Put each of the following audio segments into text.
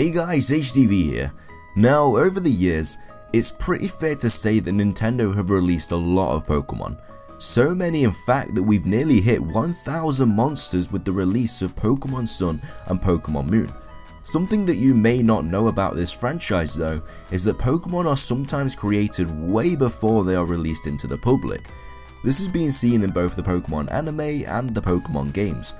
Hey guys, HDV here. Now, over the years, it's pretty fair to say that Nintendo have released a lot of Pokemon. So many in fact that we've nearly hit 1,000 monsters with the release of Pokemon Sun and Pokemon Moon. Something that you may not know about this franchise though, is that Pokemon are sometimes created way before they are released into the public. This has been seen in both the Pokemon anime and the Pokemon games.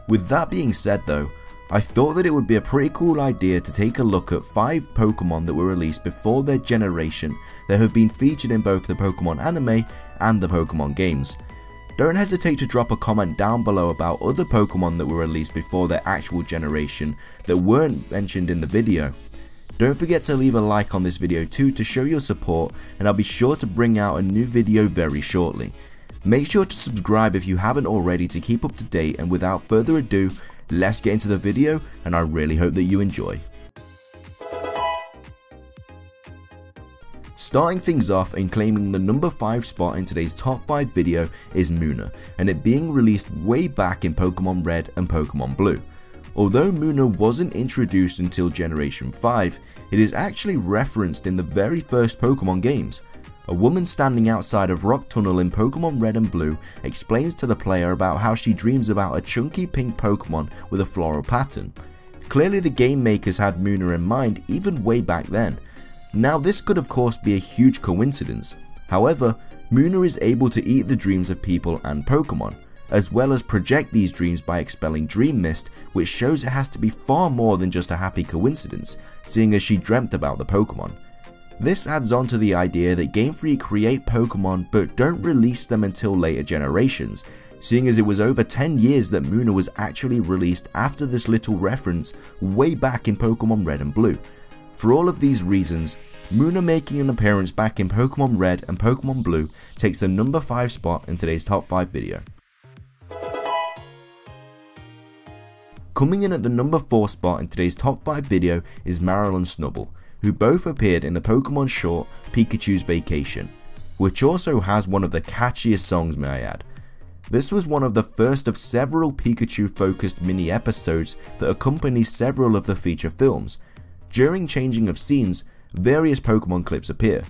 With that being said though, I thought that it would be a pretty cool idea to take a look at 5 Pokemon that were released before their generation that have been featured in both the Pokemon anime and the Pokemon games. Don't hesitate to drop a comment down below about other Pokemon that were released before their actual generation that weren't mentioned in the video. Don't forget to leave a like on this video too to show your support, and I'll be sure to bring out a new video very shortly. Make sure to subscribe if you haven't already to keep up to date, and without further ado, let's get into the video, and I really hope that you enjoy. Starting things off and claiming the number 5 spot in today's top 5 video is Nuna, and it being released way back in Pokemon Red and Pokemon Blue. Although Nuna wasn't introduced until Generation 5, it is actually referenced in the very first Pokemon games. A woman standing outside of Rock Tunnel in Pokemon Red and Blue explains to the player about how she dreams about a chunky pink Pokemon with a floral pattern. Clearly the game makers had Nuna in mind even way back then. Now this could of course be a huge coincidence. However, Nuna is able to eat the dreams of people and Pokemon, as well as project these dreams by expelling dream mist, which shows it has to be far more than just a happy coincidence, seeing as she dreamt about the Pokemon. This adds on to the idea that Game Freak create Pokemon but don't release them until later generations, seeing as it was over 10 years that Nuna was actually released after this little reference way back in Pokemon Red and Blue. For all of these reasons, Nuna making an appearance back in Pokemon Red and Pokemon Blue takes the number 5 spot in today's top 5 video. Coming in at the number 4 spot in today's top 5 video is Marilyn Snuble, who both appeared in the Pokemon short Pikachu's Vacation, which also has one of the catchiest songs, may I add. This was one of the first of several Pikachu focused mini episodes that accompany several of the feature films. During changing of scenes, various Pokemon clips appear.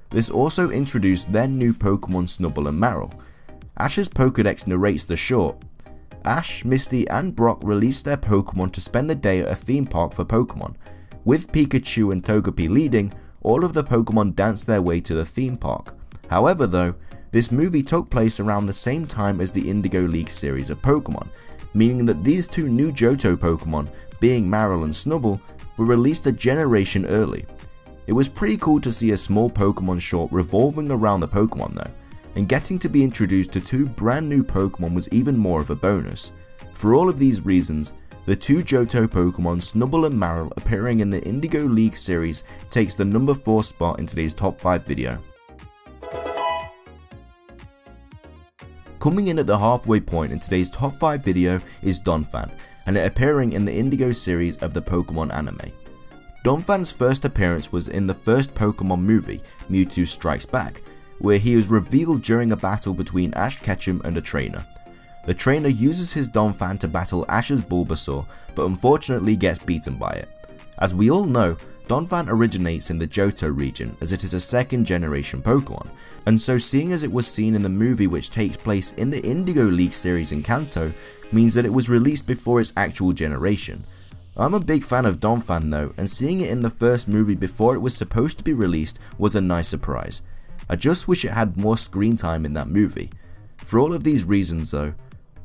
This also introduced then new Pokemon Snubble and Marill. Ash's Pokedex narrates the short. Ash, Misty and Brock released their Pokemon to spend the day at a theme park for Pokemon. With Pikachu and Togepi leading, all of the Pokemon danced their way to the theme park. However though, this movie took place around the same time as the Indigo League series of Pokemon, meaning that these two new Johto Pokemon, being Marill and Snubble, were released a generation early. It was pretty cool to see a small Pokemon short revolving around the Pokemon though, and getting to be introduced to 2 brand new Pokemon was even more of a bonus. For all of these reasons, the 2 Johto Pokemon Snubble and Marill appearing in the Indigo League series takes the number 4 spot in today's top 5 video. Coming in at the halfway point in today's top 5 video is Donfan, and it appearing in the Indigo series of the Pokemon anime. Donfan's first appearance was in the first Pokemon movie, Mewtwo Strikes Back, where he was revealed during a battle between Ash Ketchum and a trainer. The trainer uses his Donphan to battle Ash's Bulbasaur, but unfortunately gets beaten by it. As we all know, Donphan originates in the Johto region as it is a 2nd generation Pokemon, and so seeing as it was seen in the movie which takes place in the Indigo League series in Kanto, means that it was released before its actual generation. I'm a big fan of Donphan though, and seeing it in the first movie before it was supposed to be released was a nice surprise. I just wish it had more screen time in that movie. For all of these reasons though,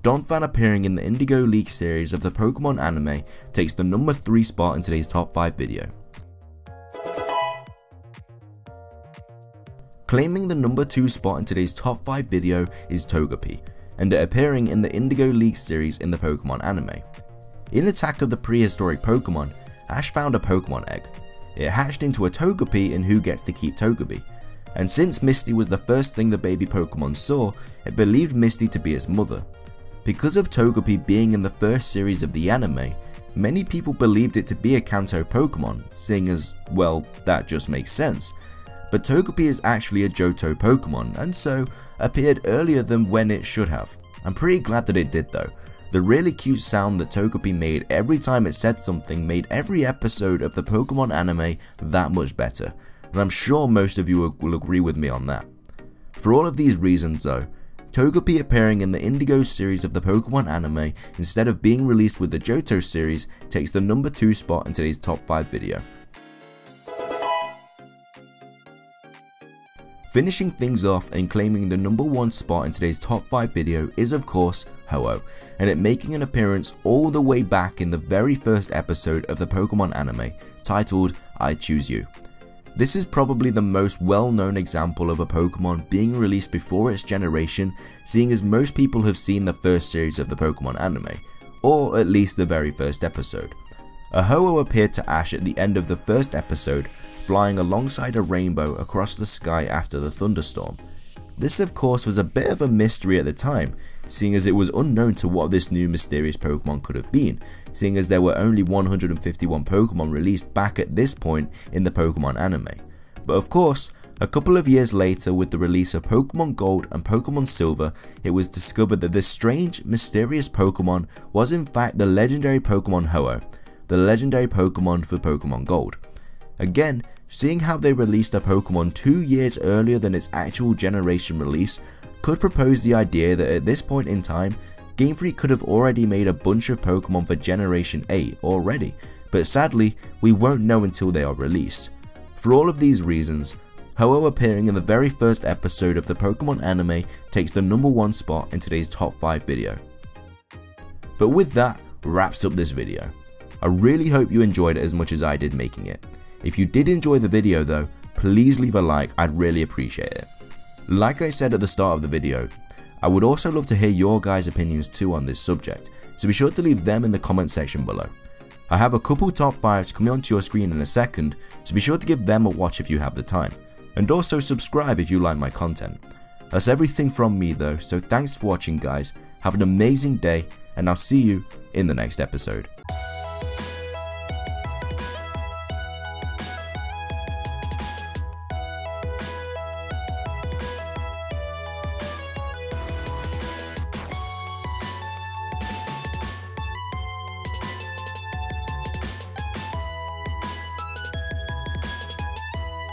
Donphan appearing in the Indigo League series of the Pokemon anime takes the number 3 spot in today's top 5 video. Claiming the number 2 spot in today's top 5 video is Togepi, and it appearing in the Indigo League series in the Pokemon anime. In Attack of the Prehistoric Pokemon, Ash found a Pokemon egg. It hatched into a Togepi, and Hooh gets to keep Togepi. And since Misty was the first thing the baby Pokemon saw, it believed Misty to be its mother. Because of Togepi being in the first series of the anime, many people believed it to be a Kanto Pokemon, seeing as, well, that just makes sense. But Togepi is actually a Johto Pokemon, and so appeared earlier than when it should have. I'm pretty glad that it did though. The really cute sound that Togepi made every time it said something made every episode of the Pokemon anime that much better, and I'm sure most of you will agree with me on that. For all of these reasons though, Togepi appearing in the Indigo series of the Pokemon anime instead of being released with the Johto series takes the number 2 spot in today's top 5 video. Finishing things off and claiming the number 1 spot in today's top 5 video is of course Hooh, and it making an appearance all the way back in the very first episode of the Pokemon anime, titled I Choose You. This is probably the most well-known example of a Pokemon being released before its generation, seeing as most people have seen the first series of the Pokemon anime, or at least the very first episode. A Hooh appeared to Ash at the end of the first episode, flying alongside a rainbow across the sky after the thunderstorm. This of course was a bit of a mystery at the time, seeing as it was unknown to what this new mysterious Pokemon could have been, seeing as there were only 151 Pokemon released back at this point in the Pokemon anime. But of course, a couple of years later with the release of Pokemon Gold and Pokemon Silver, it was discovered that this strange, mysterious Pokemon was in fact the legendary Pokemon Hooh, the legendary Pokemon for Pokemon Gold. Again, seeing how they released a Pokemon 2 years earlier than its actual generation release could propose the idea that at this point in time, Game Freak could have already made a bunch of Pokemon for Generation 8 already, but sadly, we won't know until they are released. For all of these reasons, Hooh appearing in the very first episode of the Pokemon anime takes the number 1 spot in today's top 5 video. But with that, wraps up this video. I really hope you enjoyed it as much as I did making it. If you did enjoy the video though, please leave a like, I'd really appreciate it. Like I said at the start of the video, I would also love to hear your guys' opinions too on this subject, so be sure to leave them in the comment section below. I have a couple top 5s coming onto your screen in a second, so be sure to give them a watch if you have the time, and also subscribe if you like my content. That's everything from me though, so thanks for watching guys, have an amazing day, and I'll see you in the next episode.